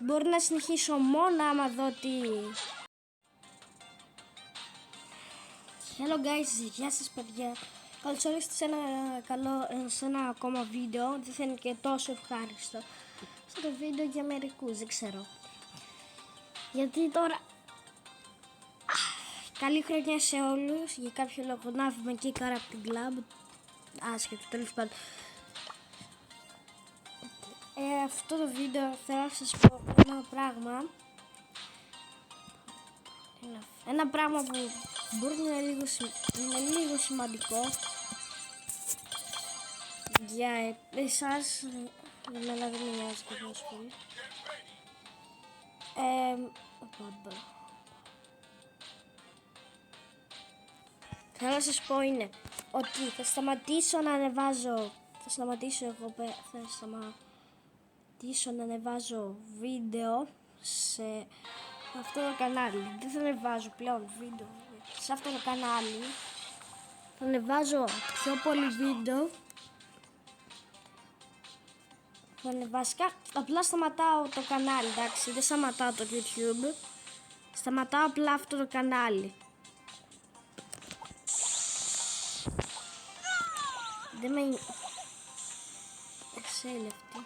Μπορεί να συνεχίσω μόνο άμα δω τι... Hello guys, γεια σας παιδιά. Καλώς ορίσατε σε ένα ακόμα βίντεο. Δεν θα είναι και τόσο ευχάριστο αυτό το βίντεο για μερικούς, δεν ξέρω. Γιατί τώρα... Καλή χρονιά σε όλους. Για κάποιο λόγο να βγούμε και η κάρα από την κλαμπ. Άσχετο, τέλος πάντων. Αυτό το βίντεο θέλω να σας πω ένα πράγμα. Ένα πράγμα που μπορεί να είναι λίγο σημαντικό για εσάς. Εμένα δεν με νοιάζει και τόσο πολύ. Θέλω να σας πω είναι ότι θα σταματήσω να ανεβάζω να ανεβάζω βίντεο σε αυτό το κανάλι. Δεν θα ανεβάζω πλέον βίντεο σε αυτό το κανάλι. Θα ανεβάζω πιο πολύ βίντεο. Βασικά απλά σταματάω το κανάλι, εντάξει, δεν σταματάω το YouTube. Σταματάω απλά αυτό το κανάλι. Δεν με... Εξέλευτη.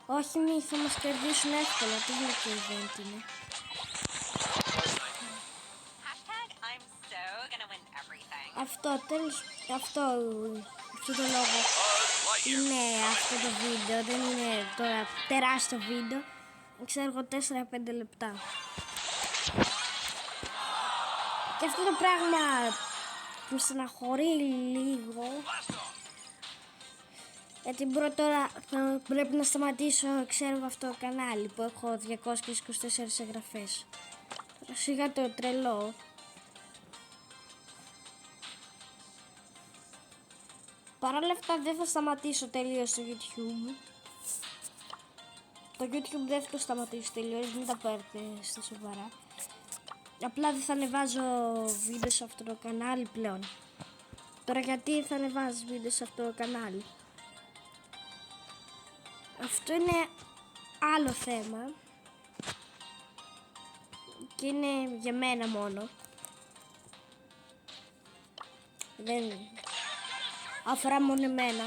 Όχι, μη θα μας κερδίσουν εύκολα. Τι είναι και event είναι. Αυτό το λόγο είναι αυτό το βίντεο. Δεν είναι τώρα τεράστιο βίντεο. Ξέρω εγώ 4-5 λεπτά. Και αυτό το πράγμα που στεναχωρεί λίγο. Γιατί τώρα θα πρέπει να σταματήσω, ξέρω αυτό το κανάλι που έχω 224 εγγραφές. Σιγά το τρελό. Παρ' όλα αυτά δεν θα σταματήσω τελείως το YouTube. Το YouTube δεν θα το σταματήσω τελείως, μην τα παίρνετε στα σοβαρά. Απλά δεν θα ανεβάζω βίντεο σε αυτό το κανάλι πλέον. Τώρα γιατί θα ανεβάζω βίντεο σε αυτό το κανάλι. Αυτό είναι άλλο θέμα. Και είναι για μένα μόνο. Δεν αφορά μόνο εμένα.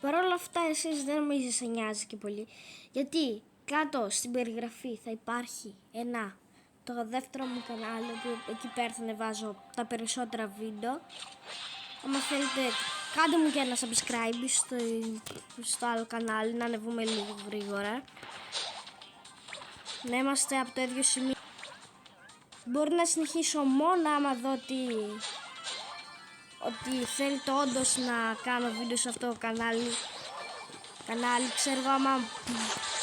Παρ' όλα αυτά εσείς δεν νομίζετε σε νοιάζει και πολύ. Γιατί κάτω στην περιγραφή θα υπάρχει το δεύτερο μου κανάλι, που εκεί πέρα θα ανεβάζω τα περισσότερα βίντεο. Αν θέλετε κάντε μου και ένα subscribe στο άλλο κανάλι, να ανεβούμε λίγο γρήγορα. Να είμαστε από το ίδιο σημείο. Μπορεί να συνεχίσω μόνο άμα δω ότι θέλετε όντως να κάνω βίντεο σε αυτό το κανάλι. Ξέρω εγώ, άμα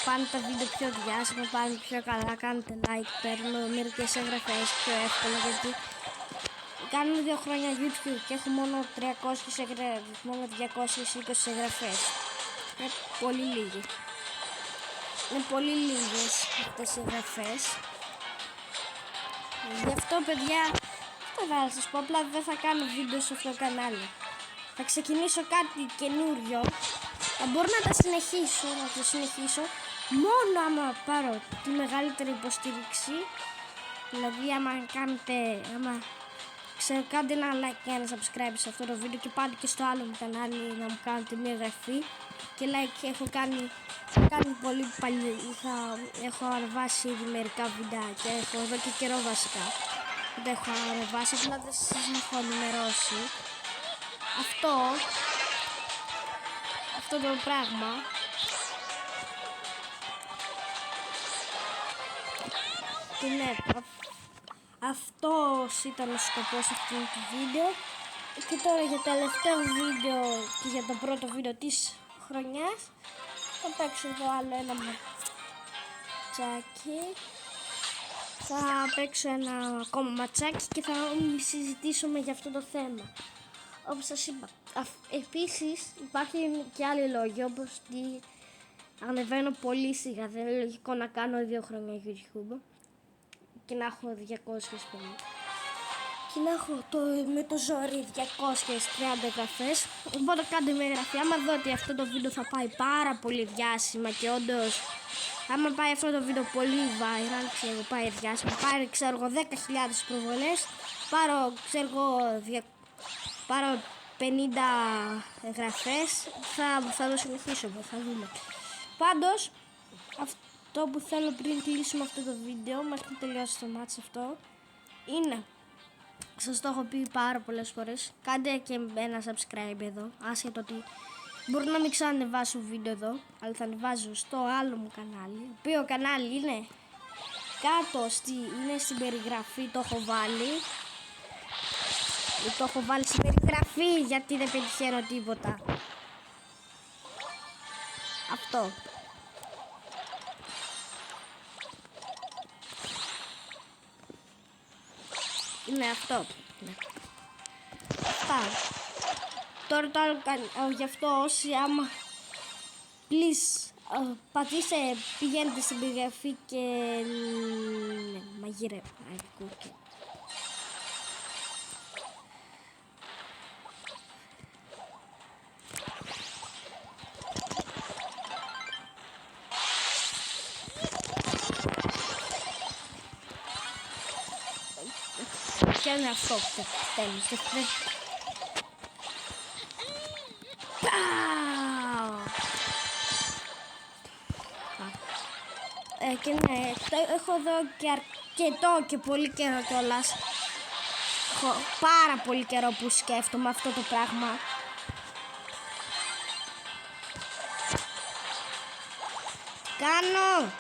πάνε τα βίντεο πιο διάσημα, πάνε πιο καλά, κάνετε like, παίρνω μερικές εγγραφές πιο εύκολα, γιατί κάνω 2 χρόνια YouTube και έχω μόνο 220 εγγραφές. Είναι πολύ λίγοι. Είναι πολύ λίγες αυτές οι εγγραφές. Γι' αυτό παιδιά, δεν θα σας πω, απλά δεν θα κάνω βίντεο σε αυτό το κανάλι. Θα ξεκινήσω κάτι καινούριο. Θα μπορώ να το συνεχίσω μόνο άμα πάρω τη μεγαλύτερη υποστήριξη. Δηλαδή άμα κάντε ένα like και ένα subscribe σε αυτό το βίντεο και πάτε και στο άλλο μου κανάλι να μου κάνετε μια εγγραφή και like. Έχω κάνει πολύ παλιά, έχω ανεβάσει ήδη μερικά βιντεάκια, έχω εδώ και καιρό βασικά που τα έχω ανεβάσει, απλά δεν σας έχω ενημερώσει. Αυτό το πράγμα και ναι, αυτός ήταν ο σκοπός αυτού του βίντεο. Και τώρα για το τελευταίο βίντεο και για το πρώτο βίντεο της χρονιάς θα παίξω εδώ άλλο ένα ματσάκι. Θα παίξω ένα ακόμα ματσάκι και θα συζητήσουμε για αυτό το θέμα. Όπως σας είπα, επίσης υπάρχει και άλλοι λόγοι, όπως ότι ανεβαίνω πολύ σιγά. Δεν είναι λογικό να κάνω 2 χρόνια YouTube και να έχω 200 πολύ. και να έχω με το ζόρι 230 εγγραφές. Οπότε κάντε με εγγραφή. Άμα δω ότι αυτό το βίντεο θα πάει πάρα πολύ διάσημα και όντως άμα πάει αυτό το βίντεο πολύ viral, ξέρω, πάει διάσημα, πάρει ξέρω 10.000 προβολές, πάρω 50 εγγραφές, θα το συνεχίσω, θα δούμε. Πάντως, αυτό που θέλω πριν κλείσουμε αυτό το βίντεο, μέχρι να τελειώσει το μάτς αυτό, είναι, σας το έχω πει πάρα πολλές φορές, κάντε και ένα subscribe εδώ, άσχετο ότι μπορεί να μην ξανανεβάσω βίντεο εδώ, αλλά θα ανεβάζω στο άλλο μου κανάλι, το οποίο κανάλι είναι κάτω, είναι στην περιγραφή, το έχω βάλει. Το έχω βάλει στην περιγραφή γιατί δεν πετυχαίνω τίποτα. Αυτό. Είναι αυτό. Αυτά. Τώρα το άλλο γι' αυτό όσοι άμα please πατήστε, πηγαίνετε στην περιγραφή και μαγειρεύω. Και είναι αυτό που τέλος. Και ναι, έχω εδώ και αρκετό και πολύ καιρό κιόλας. Έχω πάρα πολύ καιρό που σκέφτομαι αυτό το πράγμα. Κάνω!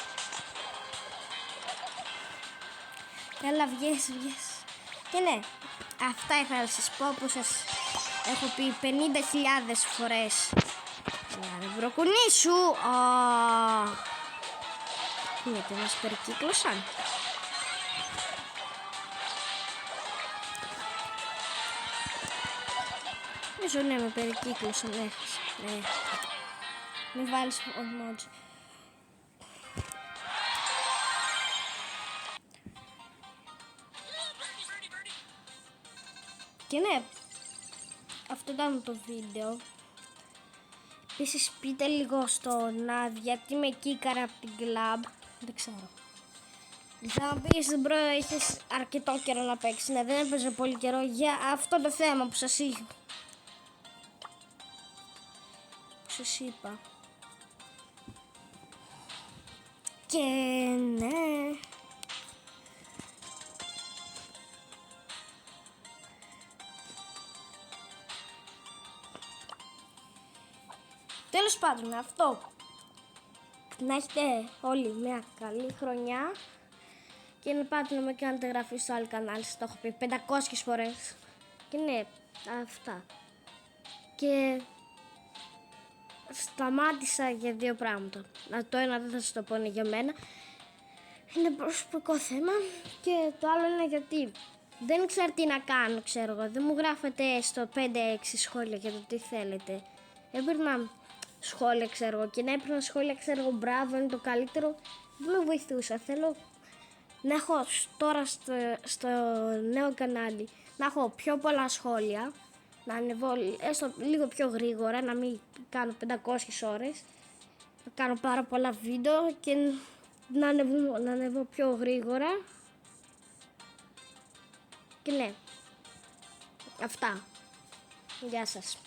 Έλα βγες. Και ναι, αυτά ήθελα να σας πω που σας έχω πει 50.000 φορές. Να βροκουνήσου! Γιατί μας περικύκλωσαν. Νομίζω ναι, με περικύκλωσαν, ναι. Μην βάλεις emoji. Και ναι, αυτό ήταν το βίντεο. Επίσης πείτε λίγο στο Νάδ γιατί με κίκαρα από την κλαμπ. Δεν ξέρω. Θα μου πεις μπρο, έχεις αρκετό καιρό να παίξεις. Ναι, δεν έπαιζε πολύ καιρό για αυτό το θέμα που σας είπα. Και ναι. Τέλος πάντων, αυτό. Να έχετε όλοι μια καλή χρονιά και να πάτε να με κάνετε εγγραφή στο άλλο κανάλι, σας το έχω πει 500 φορές. Και ναι, αυτά. Και σταμάτησα για δύο πράγματα. Το ένα δεν θα σας το πω, είναι για μένα. Είναι προσωπικό θέμα και το άλλο είναι γιατί δεν ξέρω τι να κάνω, ξέρω εγώ. Δεν μου γράφετε στο 5-6 σχόλια για το τι θέλετε. Έπαιρνα σχόλια, ξέρω εγώ, και να έπαιρνα σχόλια, ξέρω εγώ, μπράβο, είναι το καλύτερο. Δεν με βοηθούσα. Θέλω να έχω τώρα στο νέο κανάλι να έχω πιο πολλά σχόλια, να ανεβώ έστω λίγο πιο γρήγορα, να μην κάνω 500 ώρες, να κάνω πάρα πολλά βίντεο και να ανεβώ πιο γρήγορα. Και ναι, αυτά. Γεια σας.